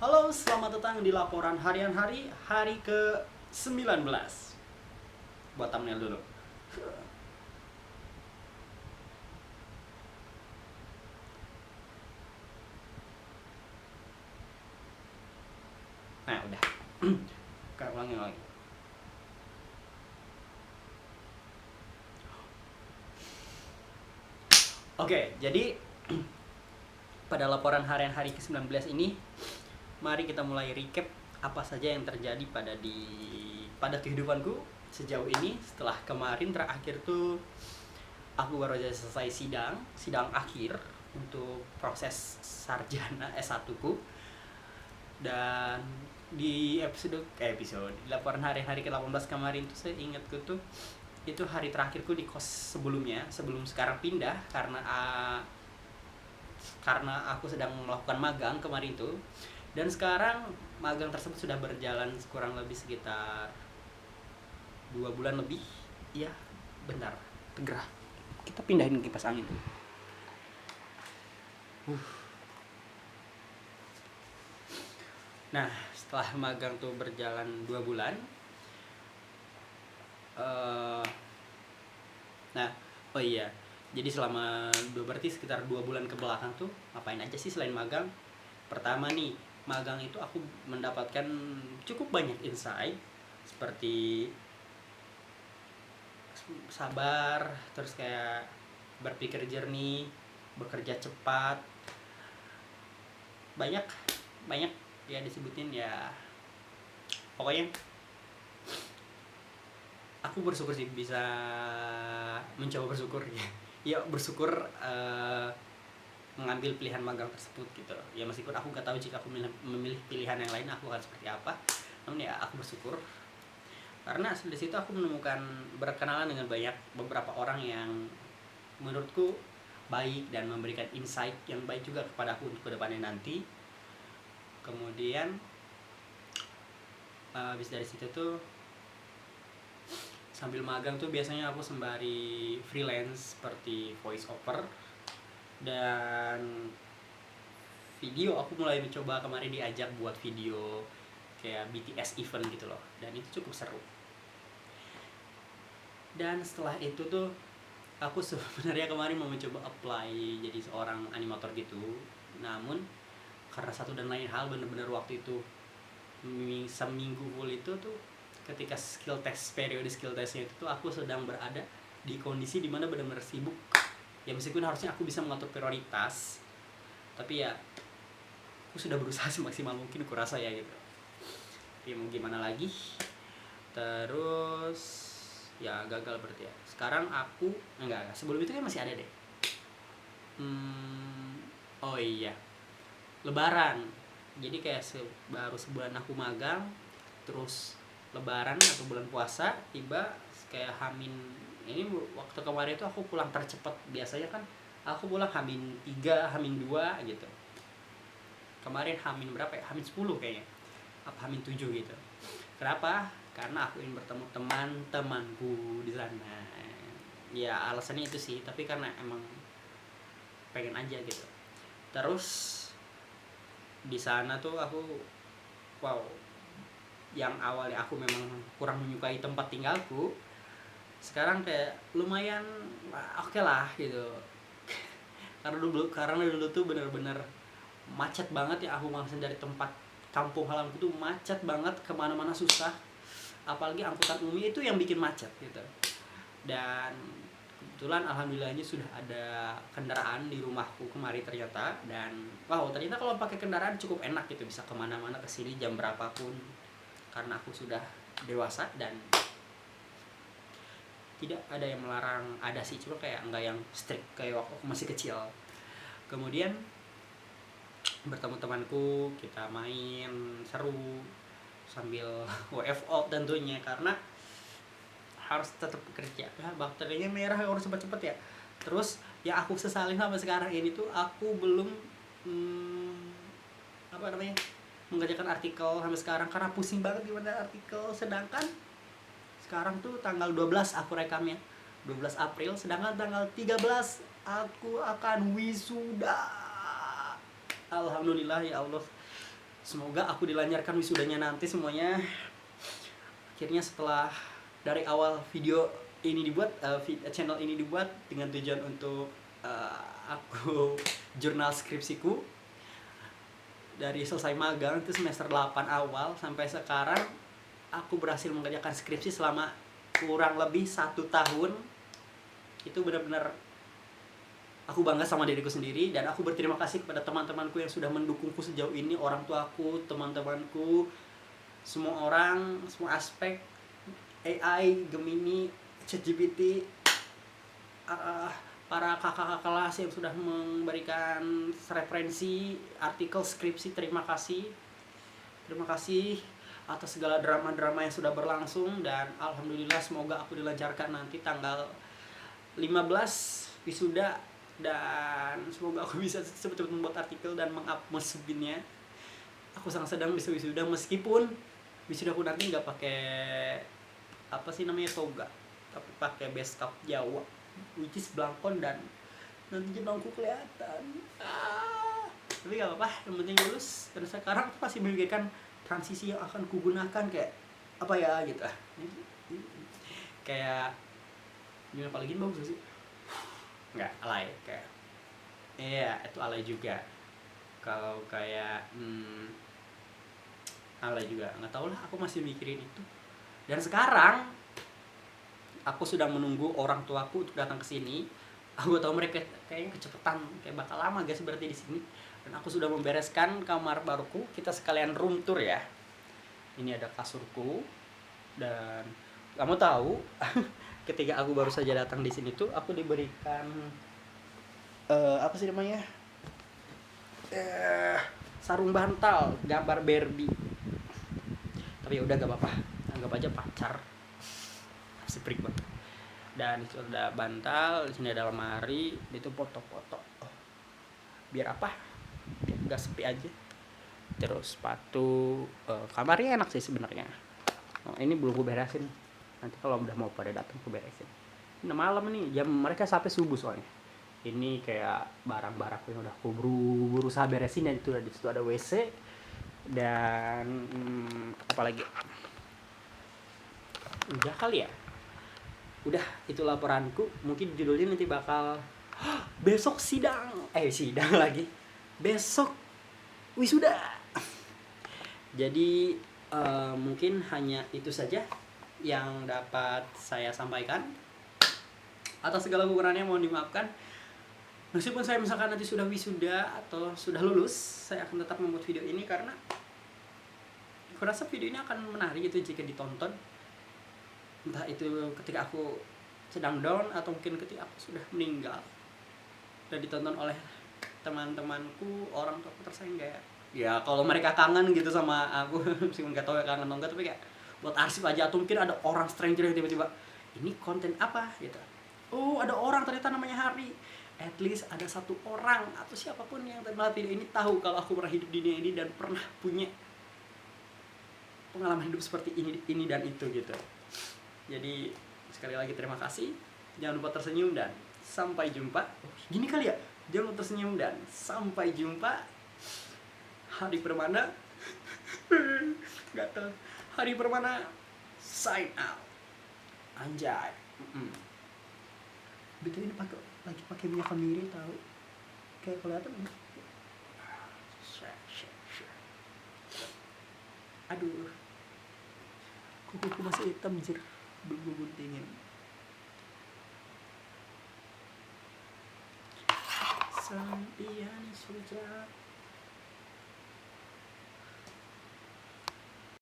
Halo, selamat datang di laporan harian hari ke-19. Buat thumbnail dulu. Nah, udah. Kayak ulangi lagi. Oke, jadi pada laporan harian hari ke-19 ini, mari kita mulai recap apa saja yang terjadi pada kehidupanku sejauh ini. Setelah kemarin terakhir tuh aku baru aja selesai sidang akhir untuk proses sarjana S1 ku. Dan di episode laporan hari-hari ke-18 kemarin tuh saya ingatku tuh itu hari terakhirku di kos sebelum sekarang pindah karena aku sedang melakukan magang kemarin tuh. Dan sekarang magang tersebut sudah berjalan kurang lebih sekitar 2 bulan lebih. Iya, bentar, tegah. Kita pindahin kipas angin. Nah, setelah magang tuh berjalan 2 bulan, nah, oh iya, jadi berarti sekitar 2 bulan ke belakang tuh ngapain aja sih selain magang? Pertama nih, magang itu aku mendapatkan cukup banyak insight seperti sabar, terus kayak berpikir jernih, bekerja cepat, banyak ya disebutin ya. Pokoknya aku bersyukur sih bisa mencoba bersyukur ya. Ya bersyukur mengambil pilihan magang tersebut gitu. Ya meskipun aku nggak tahu jika aku memilih pilihan yang lain aku akan seperti apa. Namun ya aku bersyukur karena di situ aku menemukan berkenalan dengan beberapa orang yang menurutku baik dan memberikan insight yang baik juga kepada aku untuk kedepannya nanti. Kemudian habis dari situ tuh sambil magang tuh biasanya aku sembari freelance seperti voice over dan video. Aku mulai mencoba kemarin diajak buat video kayak BTS event gitu loh, dan itu cukup seru. Dan setelah itu tuh aku sebenarnya kemarin mau mencoba apply jadi seorang animator gitu, namun karena satu dan lain hal bener-bener waktu itu seminggu full itu tuh ketika periode skill testnya itu tuh aku sedang berada di kondisi dimana benar-benar sibuk ya. Meskipun harusnya aku bisa mengatur prioritas, tapi ya aku sudah berusaha semaksimal mungkin aku rasa ya gitu. Ya mau gimana lagi. Terus ya gagal berarti ya. Sekarang aku enggak sebelum itu kan masih ada deh. Oh iya, Lebaran. Jadi kayak baru sebulan aku magang, terus Lebaran atau bulan puasa tiba kayak Hamin. Ini waktu kemarin itu aku pulang tercepat. Biasanya kan aku pulang Hamin 3, Hamin 2 gitu. Kemarin Hamin berapa ya? Hamin 10 kayaknya. Apa Hamin 7 gitu. Kenapa? Karena aku ingin bertemu teman-temanku di sana. Ya alasannya itu sih, tapi karena emang pengen aja gitu. Terus di sana tuh aku yang awalnya aku memang kurang menyukai tempat tinggalku, sekarang kayak lumayan oke lah gitu. karena dulu tuh bener-bener macet banget ya. Aku ngalasin dari tempat kampung halamanku tuh macet banget, kemana-mana susah, apalagi angkutan umum itu yang bikin macet gitu. Dan kebetulan alhamdulillahnya sudah ada kendaraan di rumahku kemarin ternyata, dan ternyata kalau pakai kendaraan cukup enak gitu, bisa kemana-mana kesini jam berapapun karena aku sudah dewasa dan tidak ada yang melarang. Ada sih, cuma kayak enggak yang strict kayak waktu aku masih kecil. Kemudian bertemu temanku, kita main seru sambil WFO tentunya karena harus tetap bekerja ya. Bakterinya merah harus cepet-cepet ya. Terus ya aku sesalin sampai sekarang ini tuh aku belum mengerjakan artikel sampai sekarang karena pusing banget gimana artikel. Sedangkan sekarang tuh tanggal 12 aku rekamnya 12 April, sedangkan tanggal 13 aku akan wisuda. Alhamdulillah ya Allah, Semoga aku dilancarkan wisudanya nanti semuanya. Akhirnya setelah dari awal video ini dibuat, channel ini dibuat dengan tujuan untuk aku jurnal skripsiku. Dari selesai magang itu semester 8 awal sampai sekarang aku berhasil mengerjakan skripsi selama kurang lebih 1 tahun. Itu benar-benar aku bangga sama diriku sendiri, dan aku berterima kasih kepada teman-temanku yang sudah mendukungku sejauh ini, orang tuaku, teman-temanku, semua orang, semua aspek, AI, Gemini, ChatGPT, para kakak-kakak kelas yang sudah memberikan referensi, artikel, skripsi, terima kasih. Terima kasih atas segala drama-drama yang sudah berlangsung, dan alhamdulillah semoga aku dilancarkan nanti tanggal 15 wisuda, dan semoga aku bisa cepat-cepat membuat artikel dan menguploadnya. Aku sangat sedang bisa wisuda, meskipun wisudaku nanti nggak pakai apa sih namanya toga, tapi pakai base cap Jawa, which is belangkon, dan nanti jelangku kelihatan. Tapi nggak apa-apa, yang penting lulus. Dan sekarang aku masih memikirkan transisi yang akan kugunakan kayak apa ya gitu. Kayak gimana, apalagi bagus sih? Nggak, alay kayak iya, itu alay juga. Kalau kayak alay juga, nggak tahu lah, aku masih mikirin itu. Dan sekarang aku sudah menunggu orang tuaku untuk datang ke sini. Aku tahu mereka kayaknya kecepatan, kayak bakal lama guys berarti di sini. Dan aku sudah membereskan kamar baruku. Kita sekalian room tour ya. Ini ada kasurku, dan kamu tahu ketika aku baru saja datang di sini tuh aku diberikan apa sih namanya, sarung bantal gambar Barbie. Tapi ya udah gak apa-apa, anggap aja pacar, si prik banget. Dan itu ada bantal, di sini ada lemari, itu foto-foto. Biar apa? Biar gak sepi aja. Terus sepatu, kamarnya enak sih sebenarnya. Ini belum gue beresin. Nanti kalau udah mau pada datang gue beresin. Ini malam nih, jam mereka sampai subuh soalnya. Ini kayak barang-barang yang udah aku berusaha beresin, dan itu di situ ada WC dan apa lagi? Udah kali ya? Udah, itu laporanku. Mungkin judulnya nanti bakal besok sidang lagi. Besok wisuda. Jadi mungkin hanya itu saja yang dapat saya sampaikan. Atas segala kekurangannya mohon dimaafkan. Meskipun saya misalkan nanti sudah wisuda atau sudah lulus, saya akan tetap membuat video ini karena aku rasa video ini akan menarik gitu jika ditonton. Entah itu ketika aku sedang down atau mungkin ketika aku sudah meninggal dan ditonton oleh teman-temanku, orang tua aku tersayang. Kayak ya kalau mereka kangen gitu sama aku, meskipun nggak tahu ya kangen atau enggak, tapi kayak buat arsip aja. Atau mungkin ada orang stranger yang tiba-tiba ini konten apa gitu, oh ada orang ternyata namanya Hari. At least ada satu orang atau siapapun yang terkenal video ini tahu kalau aku pernah hidup di dunia ini dan pernah punya pengalaman hidup seperti ini dan itu gitu. Jadi sekali lagi terima kasih, jangan lupa tersenyum dan sampai jumpa. Gini kali ya, jangan lupa tersenyum dan sampai jumpa. Hari Permana nggak tahu, Hari Permana sign out. Anjay. Betul, ini lagi pakai minyak kemiri, tahu kayak kelihatan. Aduh, kukuku masih hitam jir, belum guntingin. Sampian